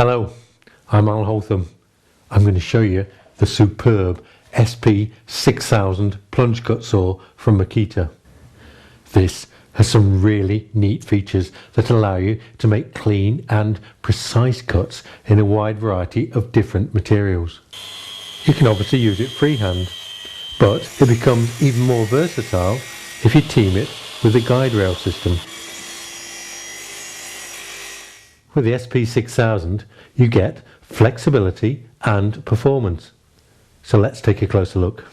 Hello, I'm Al Holtham. I'm going to show you the superb SP6000 plunge cut saw from MAKITA. This has some really neat features that allow you to make clean and precise cuts in a wide variety of different materials. You can obviously use it freehand, but it becomes even more versatile if you team it with the guide rail system. With the SP6000 you get flexibility and performance. So let's take a closer look.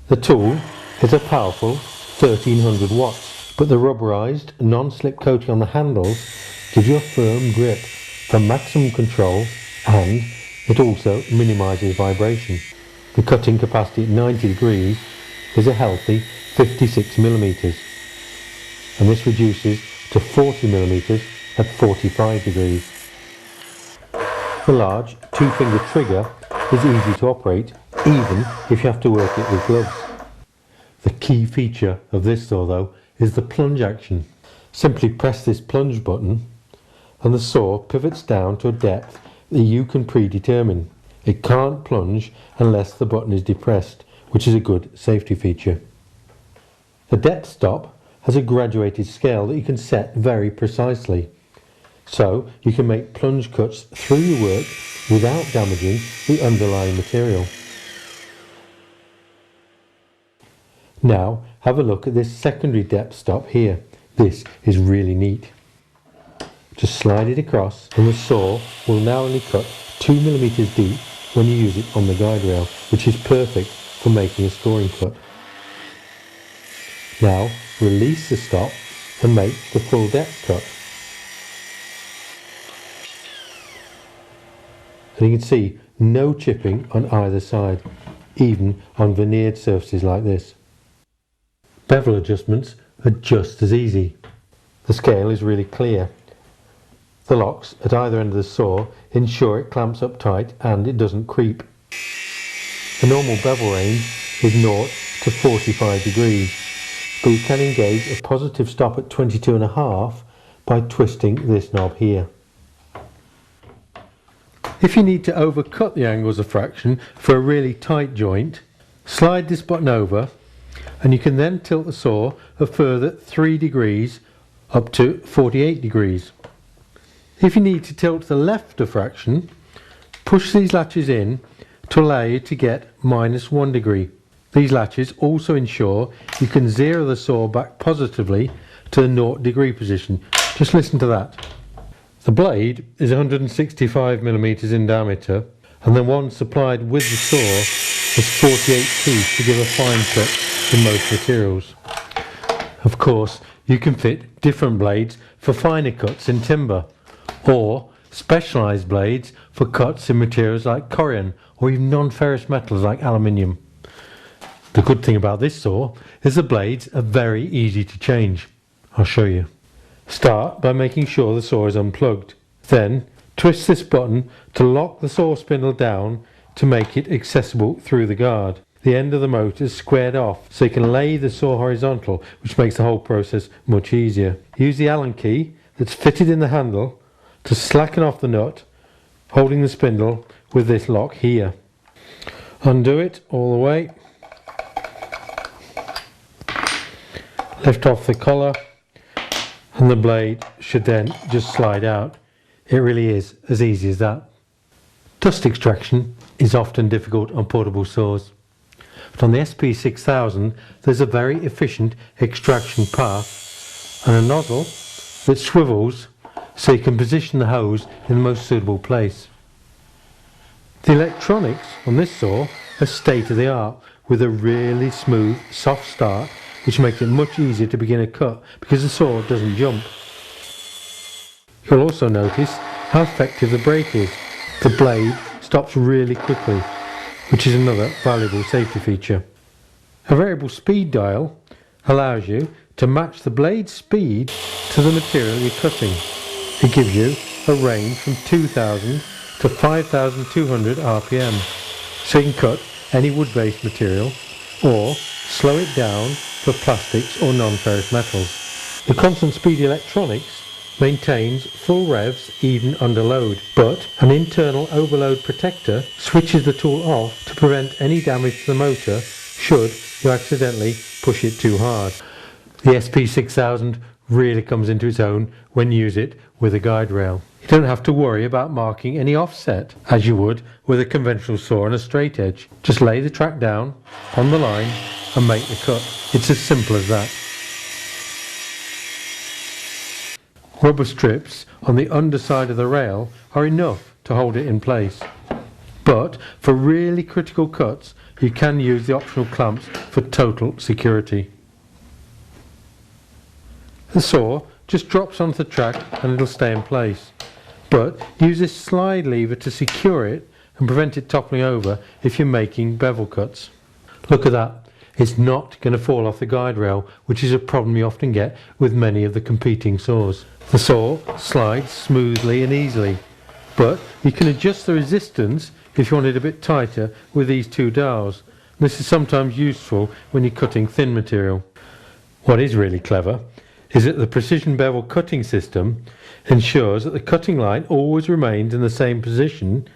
The tool is a powerful 1300 watts, but the rubberized non-slip coating on the handles gives you a firm grip for maximum control, and it also minimises vibration. The cutting capacity at 90 degrees is a healthy 56mm, and this reduces to 40mm at 45 degrees. The large two-finger trigger is easy to operate, even if you have to work it with gloves. The key feature of this saw though is the plunge action. Simply press this plunge button and the saw pivots down to a depth that you can predetermine. It can't plunge unless the button is depressed, which is a good safety feature. The depth stop has a graduated scale that you can set very precisely, so you can make plunge cuts through your work without damaging the underlying material. Now have a look at this secondary depth stop here. This is really neat. Just slide it across and the saw will now only cut 2mm deep when you use it on the guide rail, which is perfect for making a scoring cut. Now release the stop and make the full depth cut. And you can see no chipping on either side, even on veneered surfaces like this. Bevel adjustments are just as easy. The scale is really clear. The locks at either end of the saw ensure it clamps up tight and it doesn't creep. The normal bevel range is 0 to 45 degrees, but you can engage a positive stop at 22.5 by twisting this knob here. If you need to overcut the angles a fraction for a really tight joint, slide this button over and you can then tilt the saw a further 3 degrees up to 48 degrees. If you need to tilt the left a fraction, push these latches in to allow you to get -1 degree. These latches also ensure you can zero the saw back positively to the 0 degree position. Just listen to that. The blade is 165mm in diameter, and the one supplied with the saw is 48 teeth to give a fine cut in most materials. Of course, you can fit different blades for finer cuts in timber, or specialised blades for cuts in materials like corian or even non-ferrous metals like aluminium. The good thing about this saw is the blades are very easy to change. I'll show you. Start by making sure the saw is unplugged. Then twist this button to lock the saw spindle down to make it accessible through the guard. The end of the motor is squared off so you can lay the saw horizontal, which makes the whole process much easier. Use the Allen key that's fitted in the handle to slacken off the nut, holding the spindle with this lock here. Undo it all the way. Lift off the collar and the blade should then just slide out. It really is as easy as that. Dust extraction is often difficult on portable saws, but on the SP6000 there's a very efficient extraction path and a nozzle that swivels so you can position the hose in the most suitable place. The electronics on this saw are state of the art, with a really smooth, soft start, which makes it much easier to begin a cut because the saw doesn't jump. You'll also notice how effective the brake is. The blade stops really quickly, which is another valuable safety feature. A variable speed dial allows you to match the blade speed to the material you're cutting. It gives you a range from 2000 to 5200 RPM, so you can cut any wood-based material or slow it down for plastics or non-ferrous metals. The constant speed electronics maintains full revs even under load, but an internal overload protector switches the tool off to prevent any damage to the motor should you accidentally push it too hard. The SP6000 really comes into its own when you use it with a guide rail. You don't have to worry about marking any offset as you would with a conventional saw on a straight edge. Just lay the track down on the line and make the cut. It's as simple as that. Rubber strips on the underside of the rail are enough to hold it in place. But for really critical cuts, you can use the optional clamps for total security. The saw just drops onto the track and it'll stay in place. But use this slide lever to secure it and prevent it toppling over if you're making bevel cuts. Look at that. It's not going to fall off the guide rail, which is a problem you often get with many of the competing saws. The saw slides smoothly and easily, but you can adjust the resistance if you want it a bit tighter with these two dials. This is sometimes useful when you're cutting thin material. What is really clever is that the precision bevel cutting system ensures that the cutting line always remains in the same position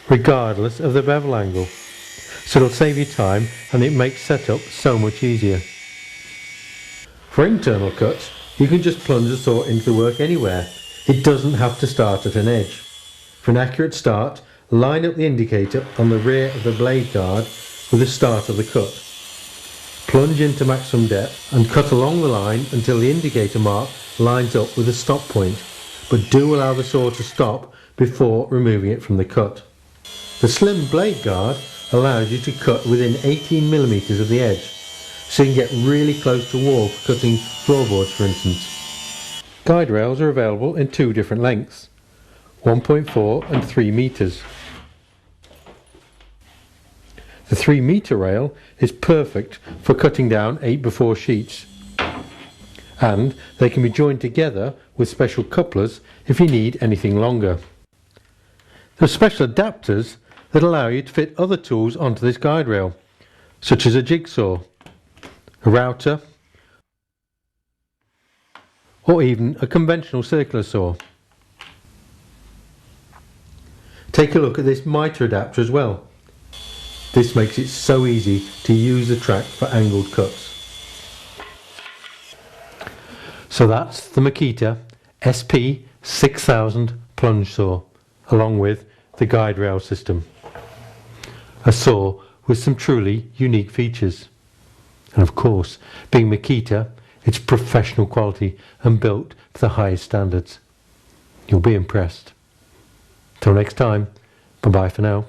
regardless of the bevel angle. So it'll save you time and it makes setup so much easier. For internal cuts, you can just plunge the saw into the work anywhere. It doesn't have to start at an edge. For an accurate start, line up the indicator on the rear of the blade guard with the start of the cut. Plunge into maximum depth and cut along the line until the indicator mark lines up with the stop point, but do allow the saw to stop before removing it from the cut. The slim blade guard allows you to cut within 18mm of the edge, so you can get really close to wall for cutting floorboards, for instance. Guide rails are available in two different lengths, 1.4 and 3 meters. The 3 meter rail is perfect for cutting down 8x4 sheets, and they can be joined together with special couplers if you need anything longer. There are special adapters that allow you to fit other tools onto this guide rail, such as a jigsaw, a router, or even a conventional circular saw. Take a look at this mitre adapter as well. This makes it so easy to use the track for angled cuts. So that's the MAKITA SP6000 plunge saw, along with the guide rail system. A saw with some truly unique features. And of course, being MAKITA, it's professional quality and built to the highest standards. You'll be impressed. Till next time, bye bye for now.